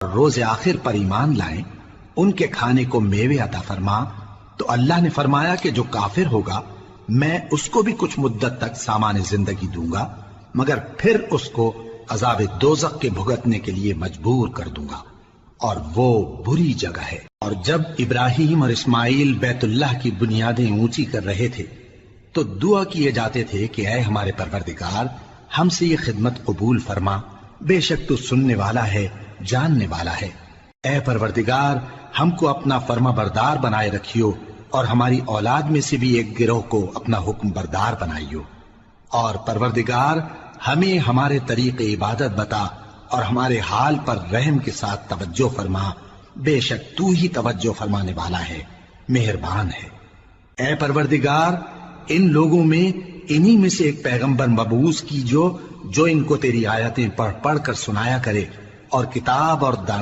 روز آخر پر ایمان لائیں ان کے کھانے کو میوے عطا فرما، تو اللہ نے فرمایا کہ جو کافر ہوگا میں اس کو بھی کچھ مدت تک سامان زندگی دوں گا، مگر پھر اس کو عذاب دوزخ کے بھگتنے کے لیے مجبور کر دوں گا، اور وہ بری جگہ ہے۔ اور جب ابراہیم اور اسماعیل بیت اللہ کی بنیادیں اونچی کر رہے تھے تو دعا کیے جاتے تھے کہ اے ہمارے پروردگار ہم سے یہ خدمت قبول فرما، بے شک تو سننے والا ہے، جاننے والا ہے۔ اے پروردگار ہم کو اپنا فرما بردار بنائے رکھیو، اور ہماری اولاد میں سے بھی ایک گروہ کو اپنا حکم بردار بنائیو، اور پروردگار ہمیں ہمارے طریق عبادت بتا اور ہمارے حال پر رحم کے ساتھ توجہ فرما، بے شک تو ہی توجہ فرمانے والا ہے، مہربان ہے۔ اے پروردگار ان لوگوں میں انہی میں سے ایک پیغمبر مبعوث کی جو ان کو تیری آیتیں پڑھ پڑھ کر سنایا کرے، اور کتاب اور